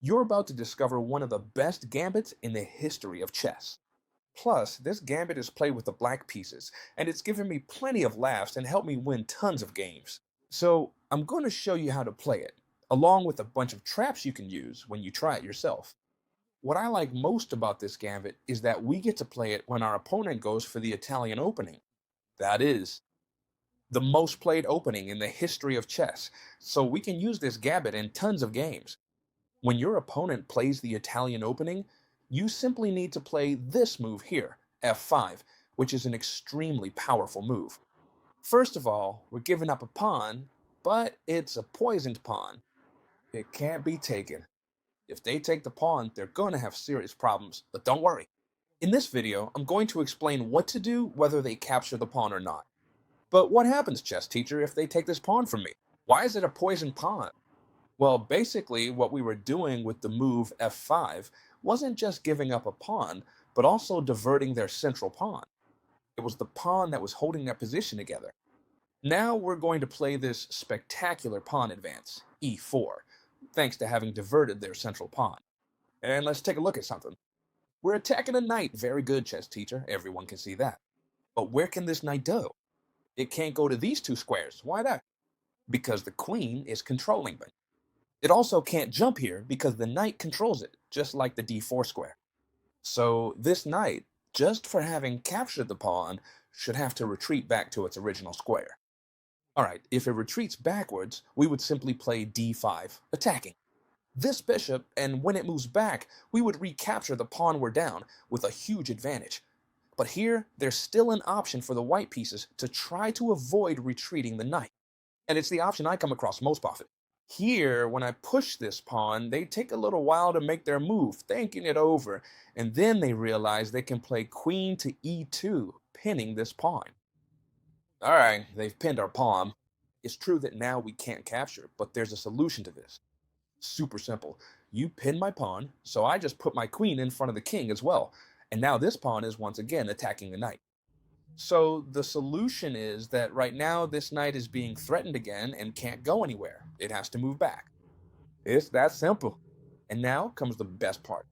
You're about to discover one of the best gambits in the history of chess. Plus, this gambit is played with the black pieces, and it's given me plenty of laughs and helped me win tons of games. So, I'm going to show you how to play it, along with a bunch of traps you can use when you try it yourself. What I like most about this gambit is that we get to play it when our opponent goes for the Italian opening. That is, the most played opening in the history of chess, so we can use this gambit in tons of games. When your opponent plays the Italian opening, you simply need to play this move here, f5, which is an extremely powerful move. First of all, we're giving up a pawn, but it's a poisoned pawn. It can't be taken. If they take the pawn, they're going to have serious problems, but don't worry. In this video, I'm going to explain what to do whether they capture the pawn or not. But what happens, chess teacher, if they take this pawn from me? Why is it a poisoned pawn? Well, basically, what we were doing with the move f5 wasn't just giving up a pawn, but also diverting their central pawn. It was the pawn that was holding their position together. Now we're going to play this spectacular pawn advance, e4, thanks to having diverted their central pawn. And let's take a look at something. We're attacking a knight. Very good, chess teacher. Everyone can see that. But where can this knight go? It can't go to these two squares. Why that? Because the queen is controlling them. It also can't jump here because the knight controls it, just like the d4 square. So this knight, just for having captured the pawn, should have to retreat back to its original square. Alright, if it retreats backwards, we would simply play d5, attacking. This bishop, and when it moves back, we would recapture the pawn we're down with a huge advantage. But here, there's still an option for the white pieces to try to avoid retreating the knight. And it's the option I come across most often. Here, when I push this pawn, they take a little while to make their move, thinking it over, and then they realize they can play queen to e2, pinning this pawn. Alright, they've pinned our pawn. It's true that now we can't capture, but there's a solution to this. Super simple. You pin my pawn, so I just put my queen in front of the king as well, and now this pawn is once again attacking the knight. So the solution is that right now this knight is being threatened again and can't go anywhere. It has to move back. It's that simple. And now comes the best part.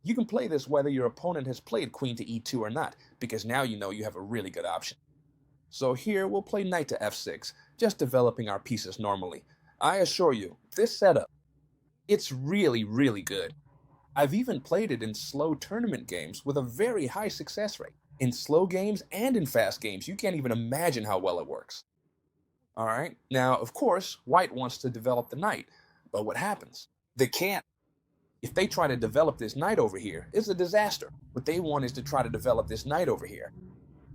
You can play this whether your opponent has played queen to e2 or not, because now you know you have a really good option. So here we'll play knight to f6, just developing our pieces normally. I assure you, this setup, it's really good. I've even played it in slow tournament games with a very high success rate. In slow games and in fast games, you can't even imagine how well it works. Alright, now of course, white wants to develop the knight, but what happens? They can't. If they try to develop this knight over here, it's a disaster. What they want is to try to develop this knight over here.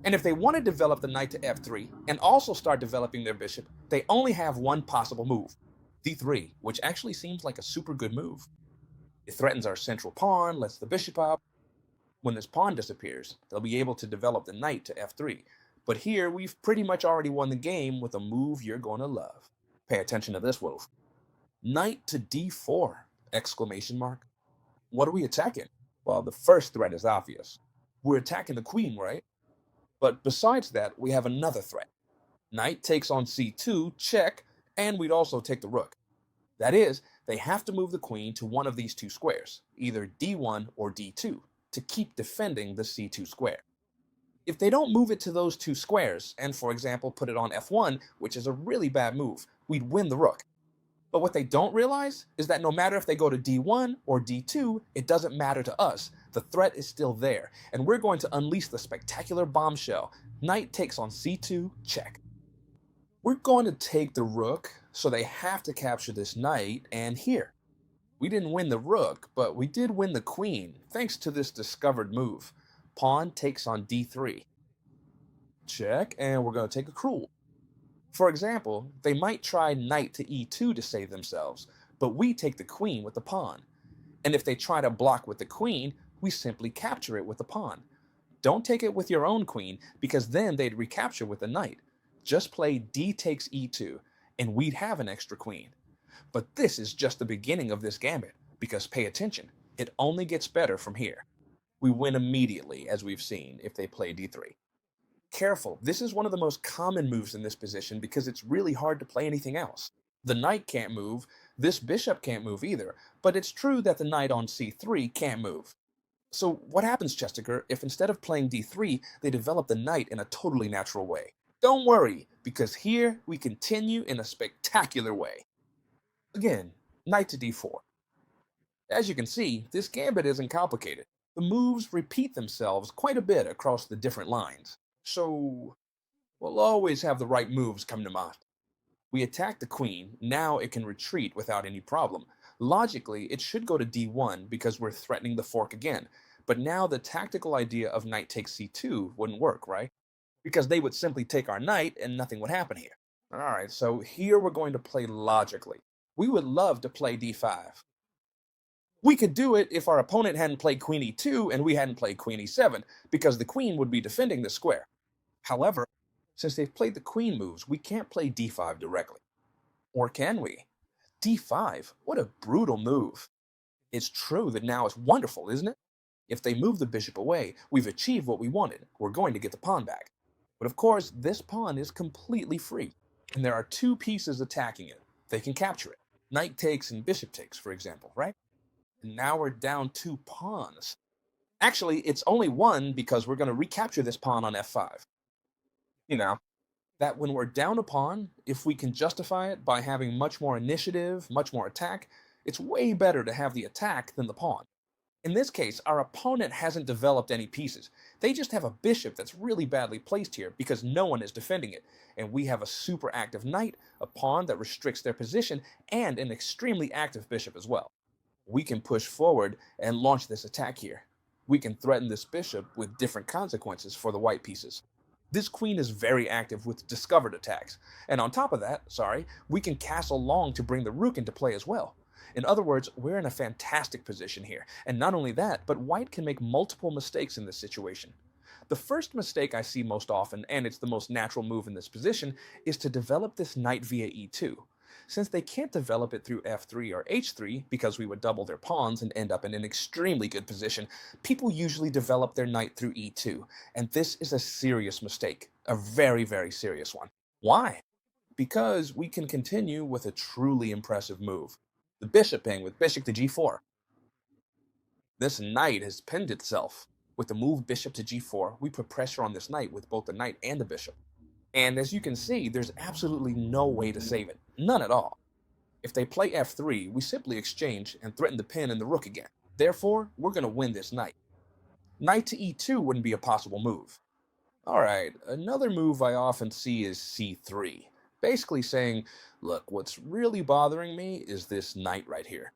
And if they want to develop the knight to f3 and also start developing their bishop, they only have one possible move, d3, which actually seems like a super good move. It threatens our central pawn, lets the bishop up. When this pawn disappears, they'll be able to develop the knight to f3. But here, we've pretty much already won the game with a move you're going to love. Pay attention to this move. Knight to d4, exclamation mark. What are we attacking? Well, the first threat is obvious. We're attacking the queen, right? But besides that, we have another threat. Knight takes on c2, check, and we'd also take the rook. That is, they have to move the queen to one of these two squares, either d1 or d2, to keep defending the c2 square. If they don't move it to those two squares, and for example put it on f1, which is a really bad move, we'd win the rook. But what they don't realize is that no matter if they go to d1 or d2, it doesn't matter to us. The threat is still there, and we're going to unleash the spectacular bombshell. Knight takes on c2, check. We're going to take the rook, so they have to capture this knight, and here. We didn't win the rook, but we did win the queen, thanks to this discovered move. Pawn takes on d3. Check, and we're going to take a cruel. For example, they might try knight to e2 to save themselves, but we take the queen with the pawn. And if they try to block with the queen, we simply capture it with the pawn. Don't take it with your own queen, because then they'd recapture with the knight. Just play d takes e2, and we'd have an extra queen. But this is just the beginning of this gambit, because pay attention, it only gets better from here. We win immediately, as we've seen, if they play d3. Careful, this is one of the most common moves in this position because it's really hard to play anything else. The knight can't move, This bishop can't move either, but it's true that the knight on c3 can't move. So what happens, Chestiker, if instead of playing d3, they develop the knight in a totally natural way? Don't worry, because here we continue in a spectacular way. Again, knight to d4. As you can see, this gambit isn't complicated. The moves repeat themselves quite a bit across the different lines. So, we'll always have the right moves come to mind. We attack the queen, now it can retreat without any problem. Logically, it should go to d1 because we're threatening the fork again. But now the tactical idea of knight takes c2 wouldn't work, right? Because they would simply take our knight and nothing would happen here. Alright, so here we're going to play logically. We would love to play d5. We could do it if our opponent hadn't played queen e2 and we hadn't played queen e7, because the queen would be defending the square. However, since they've played the queen moves, we can't play d5 directly. Or can we? d5? What a brutal move. It's true that now it's wonderful, isn't it? If they move the bishop away, we've achieved what we wanted. We're going to get the pawn back. But of course, this pawn is completely free, and there are two pieces attacking it. They can capture it. Knight takes and bishop takes, for example, right? And now we're down two pawns. Actually, it's only one because we're going to recapture this pawn on f5. You know, that when we're down a pawn, if we can justify it by having much more initiative, much more attack, it's way better to have the attack than the pawn. In this case, our opponent hasn't developed any pieces. They just have a bishop that's really badly placed here because no one is defending it. And we have a super active knight, a pawn that restricts their position, and an extremely active bishop as well. We can push forward and launch this attack here. We can threaten this bishop with different consequences for the white pieces. This queen is very active with discovered attacks. And on top of that, we can castle long to bring the rook into play as well. In other words, we're in a fantastic position here. And not only that, but white can make multiple mistakes in this situation. The first mistake I see most often, and it's the most natural move in this position, is to develop this knight via e2. Since they can't develop it through f3 or h3, because we would double their pawns and end up in an extremely good position, people usually develop their knight through e2. And this is a serious mistake. A very, very serious one. Why? Because we can continue with a truly impressive move. The bishoping with bishop to g4. This knight has pinned itself. With the move bishop to g4, we put pressure on this knight with both the knight and the bishop. And as you can see, there's absolutely no way to save it. None at all. If they play f3, we simply exchange and threaten the pin and the rook again. Therefore, we're going to win this knight. Knight to e2 wouldn't be a possible move. Alright, another move I often see is c3. Basically saying, look, what's really bothering me is this knight right here.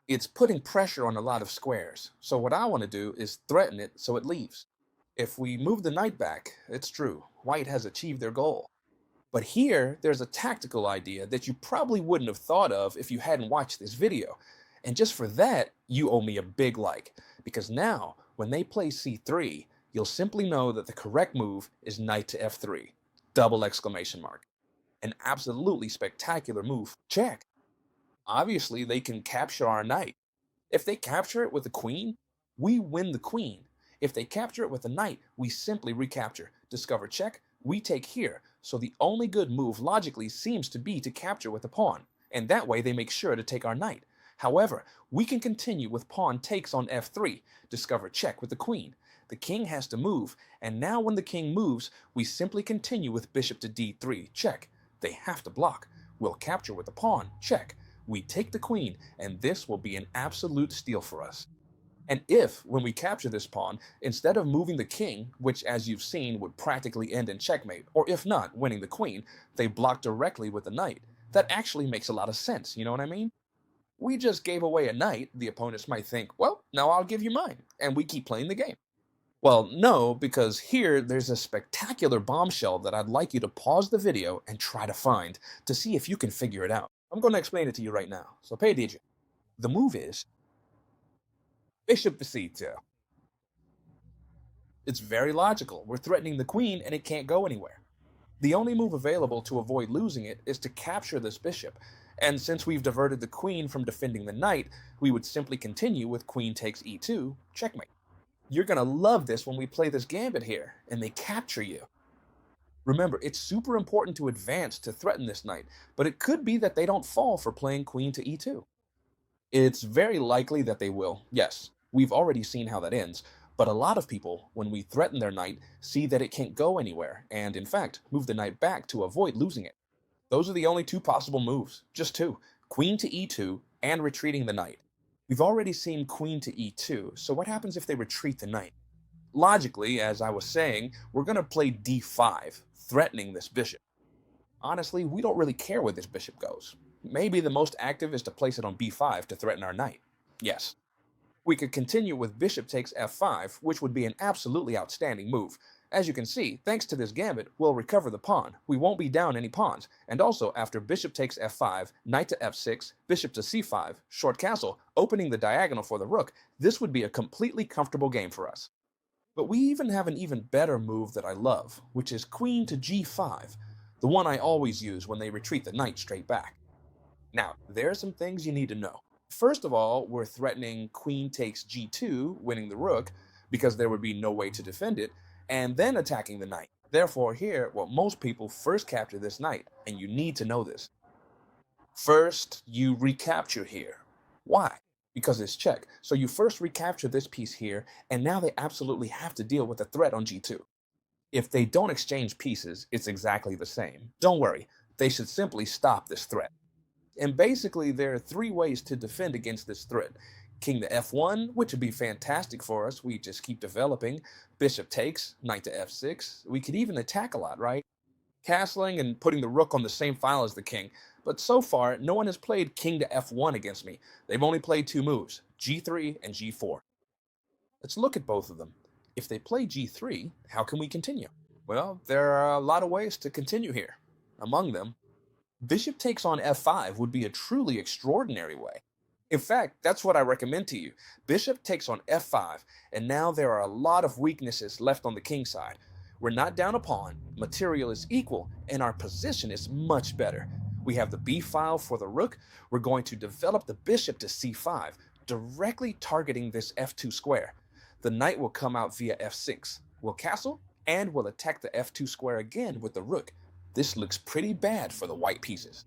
It's putting pressure on a lot of squares, so what I want to do is threaten it so it leaves. If we move the knight back, it's true, white has achieved their goal. But here, there's a tactical idea that you probably wouldn't have thought of if you hadn't watched this video. And just for that, you owe me a big like, because now, when they play c3, you'll simply know that the correct move is knight to f3. Double exclamation mark. An absolutely spectacular move. Check. Obviously, they can capture our knight. If they capture it with the queen, we win the queen. If they capture it with the knight, we simply recapture. Discover check, we take here. So the only good move logically seems to be to capture with the pawn. And that way they make sure to take our knight. However, we can continue with pawn takes on f3. Discover check with the queen. The king has to move, and now when the king moves, we simply continue with bishop to d3. Check. They have to block. We'll capture with the pawn. Check. We take the queen, and this will be an absolute steal for us. And if, when we capture this pawn, instead of moving the king, which as you've seen would practically end in checkmate, or if not, winning the queen, they block directly with the knight, that actually makes a lot of sense, you know what I mean? We just gave away a knight, the opponents might think, well, now I'll give you mine, and we keep playing the game. Well, no, because here there's a spectacular bombshell that I'd like you to pause the video and try to find to see if you can figure it out. I'm going to explain it to you right now, so pay attention. The move is bishop c2. It's very logical. We're threatening the queen and it can't go anywhere. The only move available to avoid losing it is to capture this bishop, and since we've diverted the queen from defending the knight, we would simply continue with queen takes e2, checkmate. You're going to love this when we play this gambit here, and they capture you. Remember, it's super important to advance to threaten this knight, but it could be that they don't fall for playing queen to e2. It's very likely that they will, yes. We've already seen how that ends, but a lot of people, when we threaten their knight, see that it can't go anywhere, and in fact, move the knight back to avoid losing it. Those are the only two possible moves, just two, queen to e2 and retreating the knight. We've already seen queen to e2, so what happens if they retreat the knight? Logically, as I was saying, we're going to play d5, threatening this bishop. Honestly, we don't really care where this bishop goes. Maybe the most active is to place it on b5 to threaten our knight. Yes. We could continue with bishop takes f5, which would be an absolutely outstanding move. As you can see, thanks to this gambit, we'll recover the pawn. We won't be down any pawns. And also, after bishop takes f5, knight to f6, bishop to c5, short castle, opening the diagonal for the rook, this would be a completely comfortable game for us. But we even have an even better move that I love, which is queen to g5, the one I always use when they retreat the knight straight back. Now, there are some things you need to know. First of all, we're threatening queen takes g2, winning the rook, because there would be no way to defend it, and then attacking the knight. Therefore, here, well, most people first capture this knight, and you need to know this. First, you recapture here. Why? Because it's check. So you first recapture this piece here, and now they absolutely have to deal with the threat on g2. If they don't exchange pieces, it's exactly the same. Don't worry, they should simply stop this threat. And basically, there are three ways to defend against this threat. King to f1, which would be fantastic for us. We just keep developing. Bishop takes, knight to f6. We could even attack a lot, right? Castling and putting the rook on the same file as the king. But so far, no one has played king to f1 against me. They've only played two moves, g3 and g4. Let's look at both of them. If they play g3, how can we continue? Well, there are a lot of ways to continue here. Among them, bishop takes on f5 would be a truly extraordinary way. In fact, that's what I recommend to you. Bishop takes on f5, and now there are a lot of weaknesses left on the king side. We're not down a pawn, material is equal, and our position is much better. We have the b file for the rook. We're going to develop the bishop to c5, directly targeting this f2 square. The knight will come out via f6. We'll castle, and we'll attack the f2 square again with the rook. This looks pretty bad for the white pieces.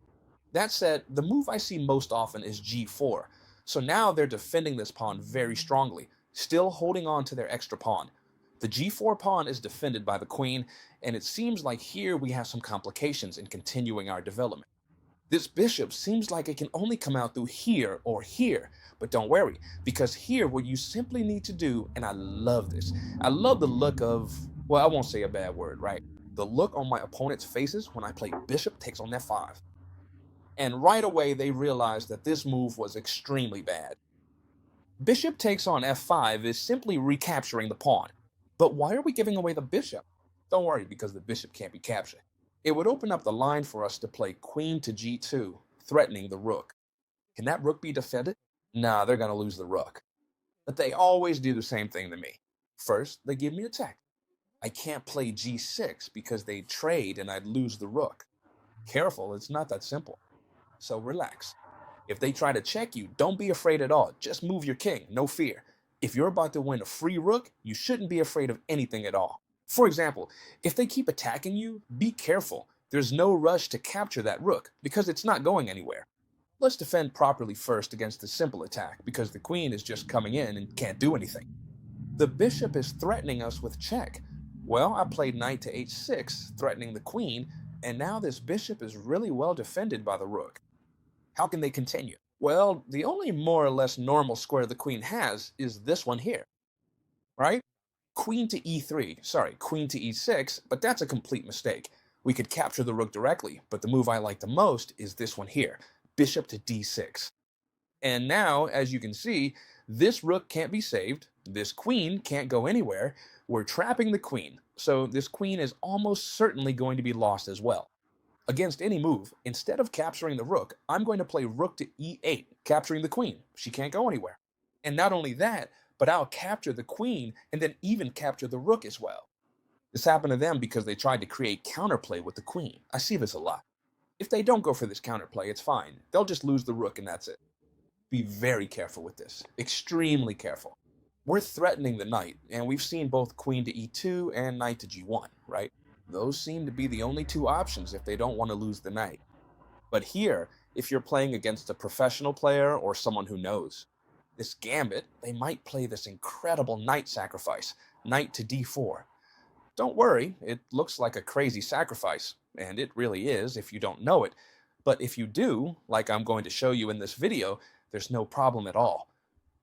That said, the move I see most often is g4. So now they're defending this pawn very strongly, still holding on to their extra pawn. The g4 pawn is defended by the queen, and it seems like here we have some complications in continuing our development. This bishop seems like it can only come out through here or here, but don't worry, because here what you simply need to do, and I love this, I love the look of, well, I won't say a bad word, right? The look on my opponent's faces when I play bishop takes on f5. And right away they realize that this move was extremely bad. Bishop takes on f5 is simply recapturing the pawn. But why are we giving away the bishop? Don't worry, because the bishop can't be captured. It would open up the line for us to play queen to g2, threatening the rook. Can that rook be defended? Nah, they're going to lose the rook. But they always do the same thing to me. First, they give me a check. I can't play g6 because they'd trade and I'd lose the rook. Careful, it's not that simple. So relax. If they try to check you, don't be afraid at all. Just move your king, no fear. If you're about to win a free rook, you shouldn't be afraid of anything at all. For example, if they keep attacking you, be careful. There's no rush to capture that rook because it's not going anywhere. Let's defend properly first against the simple attack because the queen is just coming in and can't do anything. The bishop is threatening us with check. Well, I played knight to h6, threatening the queen, and now this bishop is really well defended by the rook. How can they continue? Well, the only more or less normal square the queen has is this one here, right? Queen to queen to e6, but that's a complete mistake. We could capture the rook directly, but the move I like the most is this one here, bishop to d6. And now, as you can see, this rook can't be saved, this queen can't go anywhere, we're trapping the queen, so this queen is almost certainly going to be lost as well. Against any move, instead of capturing the rook, I'm going to play rook to e8, capturing the queen. She can't go anywhere. And not only that, but I'll capture the queen and then even capture the rook as well. This happened to them because they tried to create counterplay with the queen. I see this a lot. If they don't go for this counterplay, it's fine. They'll just lose the rook and that's it. Be very careful with this. Extremely careful. We're threatening the knight, and we've seen both queen to e2 and knight to g1, right? Those seem to be the only two options if they don't want to lose the knight. But here, if you're playing against a professional player or someone who knows, this gambit, they might play this incredible knight sacrifice, knight to d4. Don't worry, it looks like a crazy sacrifice, and it really is if you don't know it. But if you do, like I'm going to show you in this video, there's no problem at all.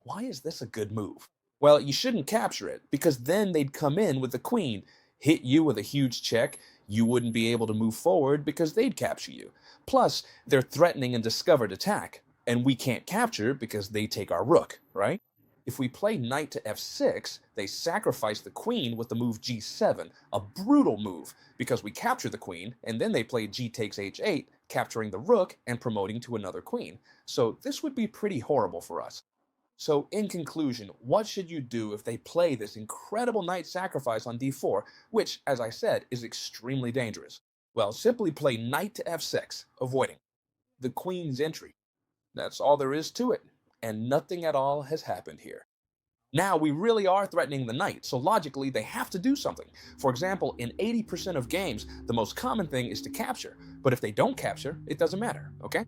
Why is this a good move? Well, you shouldn't capture it, because then they'd come in with the queen, hit you with a huge check. You wouldn't be able to move forward because they'd capture you. Plus, they're threatening a discovered attack, and we can't capture because they take our rook, right? If we play knight to f6, they sacrifice the queen with the move g7, a brutal move, because we capture the queen, and then they play g takes h8, capturing the rook and promoting to another queen. So this would be pretty horrible for us. So in conclusion, what should you do if they play this incredible knight sacrifice on d4, which, as I said, is extremely dangerous? Well, simply play knight to f6, avoiding the queen's entry. That's all there is to it, and nothing at all has happened here. Now, we really are threatening the knight, so logically they have to do something. For example, in 80% of games, the most common thing is to capture, but if they don't capture, it doesn't matter, okay?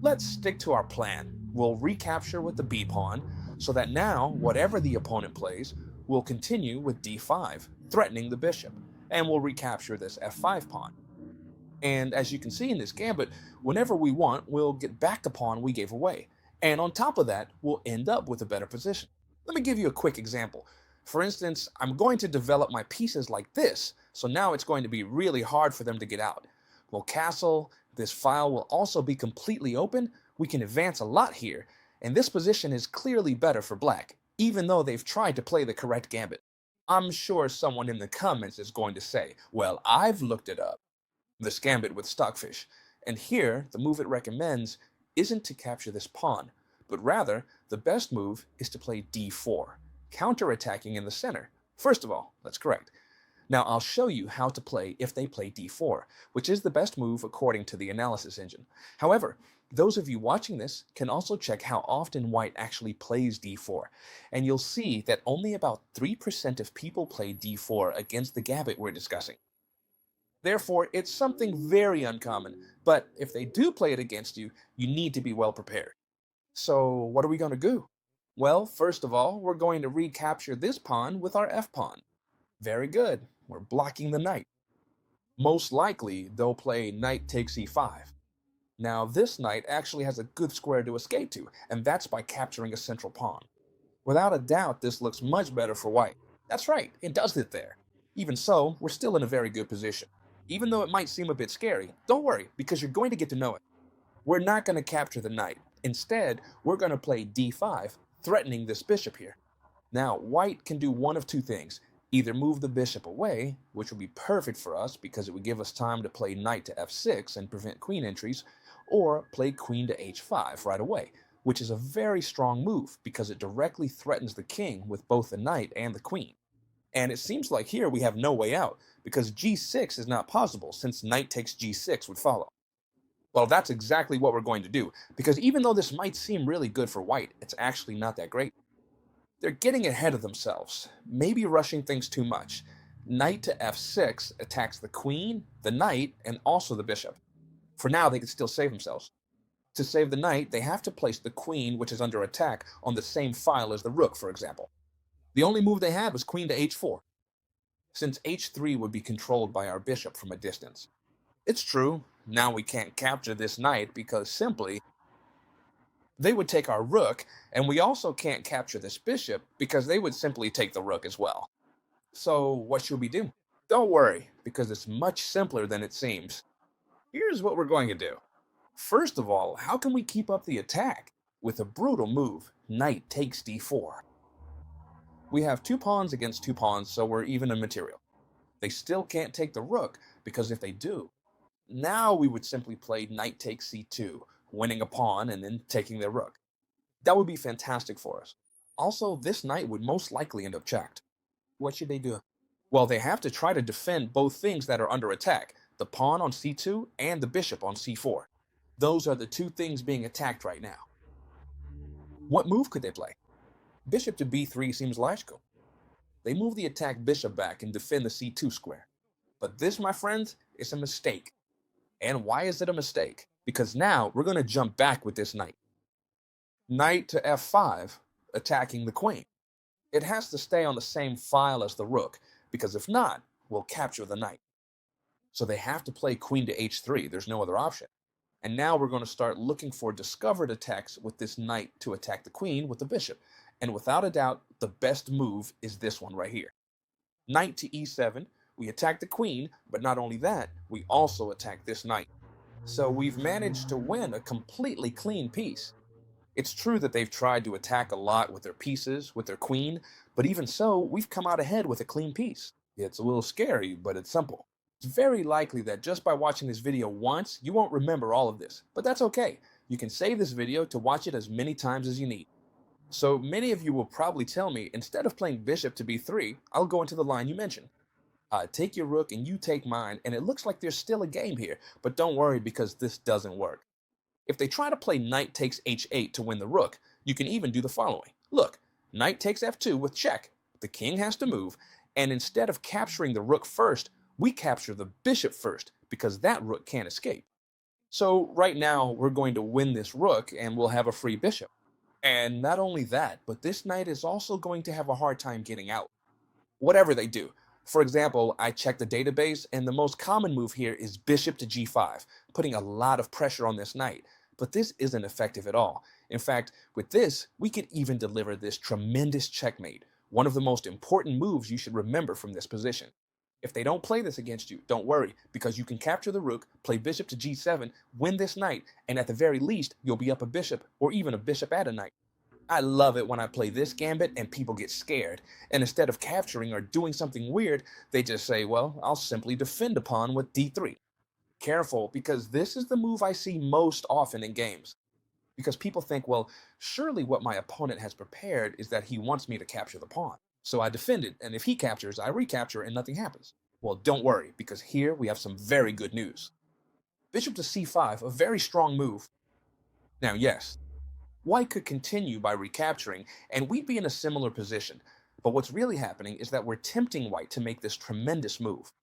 Let's stick to our plan. We'll recapture with the b pawn, so that now, whatever the opponent plays, we'll continue with d5, threatening the bishop, and we'll recapture this f5 pawn. And as you can see in this gambit, whenever we want, we'll get back the pawn we gave away. And on top of that, we'll end up with a better position. Let me give you a quick example. For instance, I'm going to develop my pieces like this, so now it's going to be really hard for them to get out. We'll castle, this file will also be completely open, we can advance a lot here, and this position is clearly better for black, even though they've tried to play the correct gambit. I'm sure someone in the comments is going to say, well, I've looked it up, this gambit with stockfish, and here the move it recommends isn't to capture this pawn, but rather the best move is to play d4, counterattacking in the center. First of all, that's correct. Now I'll show you how to play if they play d4, which is the best move according to the analysis engine. However, those of you watching this can also check how often white actually plays d4, and you'll see that only about 3% of people play d4 against the gambit we're discussing. Therefore, it's something very uncommon, but if they do play it against you, you need to be well prepared. So what are we going to do? Well, first of all, we're going to recapture this pawn with our f-pawn. Very good, we're blocking the knight. Most likely, they'll play knight takes e5. Now, this knight actually has a good square to escape to, and that's by capturing a central pawn. Without a doubt, this looks much better for white. That's right, it does it there. Even so, we're still in a very good position. Even though it might seem a bit scary, don't worry, because you're going to get to know it. We're not going to capture the knight. Instead, we're going to play d5, threatening this bishop here. Now, white can do one of two things. Either move the bishop away, which would be perfect for us because it would give us time to play knight to f6 and prevent queen entries, or play queen to h5 right away, which is a very strong move because it directly threatens the king with both the knight and the queen. And it seems like here we have no way out, because g6 is not possible since knight takes g6 would follow. Well, that's exactly what we're going to do, because even though this might seem really good for white, it's actually not that great. They're getting ahead of themselves, maybe rushing things too much. Knight to f6 attacks the queen, the knight, and also the bishop. For now, they can still save themselves. To save the knight, they have to place the queen, which is under attack, on the same file as the rook, for example. The only move they had was queen to h4, since h3 would be controlled by our bishop from a distance. It's true, now we can't capture this knight because simply they would take our rook, and we also can't capture this bishop because they would simply take the rook as well. So what should we do? Don't worry, because it's much simpler than it seems. Here's what we're going to do. First of all, how can we keep up the attack? With a brutal move, knight takes d4. We have two pawns against two pawns, so we're even in material. They still can't take the rook, because if they do, now we would simply play knight takes c2, winning a pawn and then taking their rook. That would be fantastic for us. Also, this knight would most likely end up checked. What should they do? Well, they have to try to defend both things that are under attack, the pawn on c2 and the bishop on c4. Those are the two things being attacked right now. What move could they play? Bishop to b3 seems logical. They move the attacked bishop back and defend the c2 square. But this, my friends, is a mistake. And why is it a mistake? Because now we're going to jump back with this knight. Knight to f5, attacking the queen. It has to stay on the same file as the rook, because if not, we'll capture the knight. So they have to play queen to h3. There's no other option. And now we're going to start looking for discovered attacks with this knight to attack the queen with the bishop. And without a doubt, the best move is this one right here. Knight to e7, we attack the queen, but not only that, we also attack this knight. So we've managed to win a completely clean piece. It's true that they've tried to attack a lot with their pieces, with their queen, but even so, we've come out ahead with a clean piece. It's a little scary, but it's simple. It's very likely that just by watching this video once, you won't remember all of this, but that's okay. You can save this video to watch it as many times as you need. So many of you will probably tell me, instead of playing bishop to b3, I'll go into the line you mentioned. Take your rook and you take mine, and it looks like there's still a game here, but don't worry because this doesn't work. If they try to play knight takes h8 to win the rook, you can even do the following. Look, knight takes f2 with check. The king has to move, and instead of capturing the rook first, we capture the bishop first, because that rook can't escape. So right now, we're going to win this rook, and we'll have a free bishop. And not only that, but this knight is also going to have a hard time getting out. Whatever they do. For example, I checked the database, and the most common move here is bishop to g5, putting a lot of pressure on this knight. But this isn't effective at all. In fact, with this, we could even deliver this tremendous checkmate, one of the most important moves you should remember from this position. If they don't play this against you, don't worry, because you can capture the rook, play bishop to g7, win this knight, and at the very least, you'll be up a bishop, or even a bishop at a knight. I love it when I play this gambit and people get scared, and instead of capturing or doing something weird, they just say, well, I'll simply defend a pawn with d3. Careful, because this is the move I see most often in games. Because people think, well, surely what my opponent has prepared is that he wants me to capture the pawn. So I defend it, and if he captures, I recapture and nothing happens. Well, don't worry, because here we have some very good news. Bishop to c5, a very strong move. Now, yes, white could continue by recapturing, and we'd be in a similar position. But what's really happening is that we're tempting white to make this tremendous move.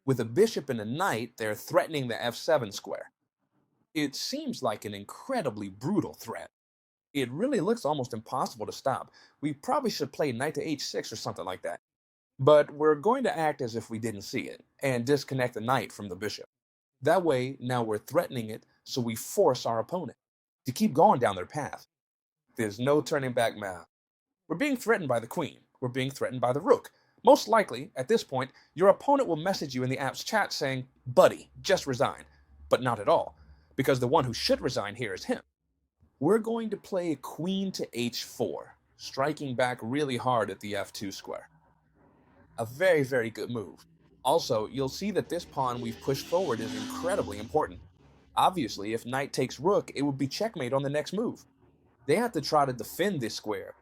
With a bishop and a knight, they're threatening the f7 square. It seems like an incredibly brutal threat. It really looks almost impossible to stop. We probably should play knight to h6 or something like that. But we're going to act as if we didn't see it, and disconnect the knight from the bishop. That way, now we're threatening it, so we force our opponent to keep going down their path. There's no turning back now. We're being threatened by the queen. We're being threatened by the rook. Most likely, at this point, your opponent will message you in the app's chat saying, buddy, just resign. But not at all, because the one who should resign here is him. We're going to play queen to h4, striking back really hard at the f2 square. A very, very good move. Also, you'll see that this pawn we've pushed forward is incredibly important. Obviously, if knight takes rook, it would be checkmate on the next move. They have to try to defend this square.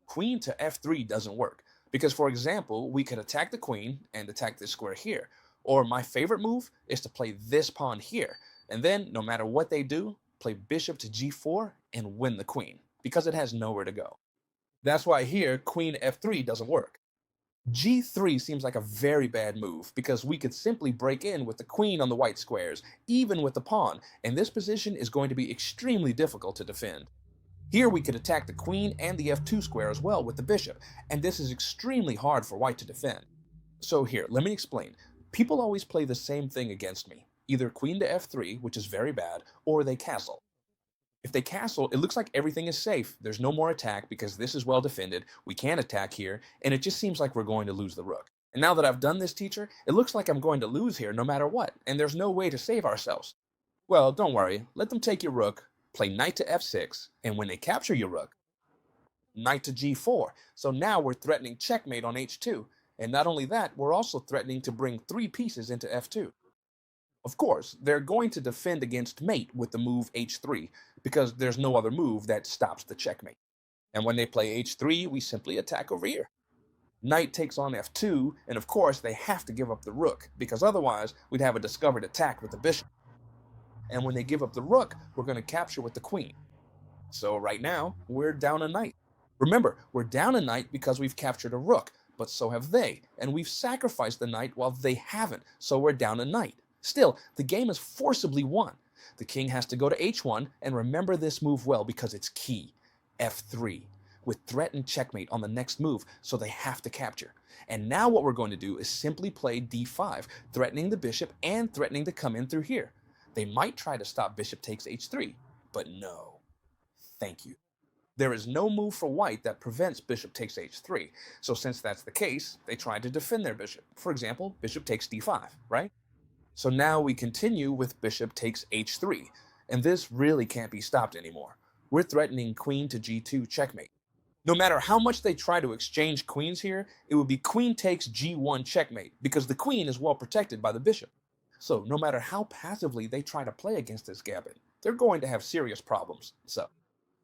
Queen to f3 doesn't work, because for example, we could attack the queen and attack this square here. Or my favorite move is to play this pawn here, and then, no matter what they do, play bishop to g4 and win the queen, because it has nowhere to go. That's why here, queen f3 doesn't work. g3 seems like a very bad move, because we could simply break in with the queen on the white squares, even with the pawn, and this position is going to be extremely difficult to defend. Here we could attack the queen and the f2 square as well with the bishop, and this is extremely hard for white to defend. So here, let me explain. People always play the same thing against me. Either queen to f3, which is very bad, or they castle. If they castle, it looks like everything is safe. There's no more attack because this is well defended. We can't attack here, and it just seems like we're going to lose the rook. And now that I've done this, teacher, it looks like I'm going to lose here no matter what, and there's no way to save ourselves. Well, don't worry. Let them take your rook, play knight to f6, and when they capture your rook, knight to g4. So now we're threatening checkmate on h2, and not only that, we're also threatening to bring 3 pieces into f2. Of course, they're going to defend against mate with the move h3, because there's no other move that stops the checkmate. And when they play h3, we simply attack over here. Knight takes on f2, and of course they have to give up the rook, because otherwise we'd have a discovered attack with the bishop. And when they give up the rook, we're going to capture with the queen. So right now, we're down a knight. Remember, we're down a knight because we've captured a rook, but so have they, and we've sacrificed the knight while they haven't, so we're down a knight. Still, the game is forcibly won. The king has to go to h1, and remember this move well because it's key. f3, with threat and checkmate on the next move, so they have to capture. And now what we're going to do is simply play d5, threatening the bishop and threatening to come in through here. They might try to stop bishop takes h3, but no. Thank you. There is no move for white that prevents bishop takes h3, so since that's the case, they try to defend their bishop. For example, bishop takes d5, right? So now we continue with bishop takes h3, and this really can't be stopped anymore. We're threatening queen to g2 checkmate. No matter how much they try to exchange queens here, it would be queen takes g1 checkmate, because the queen is well protected by the bishop. So no matter how passively they try to play against this gambit, they're going to have serious problems. So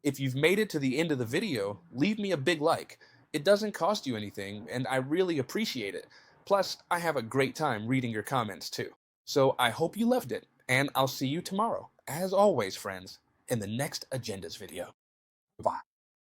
if you've made it to the end of the video, leave me a big like. It doesn't cost you anything, and I really appreciate it. Plus, I have a great time reading your comments too. So I hope you loved it, and I'll see you tomorrow, as always, friends, in the next Agendas video. Bye.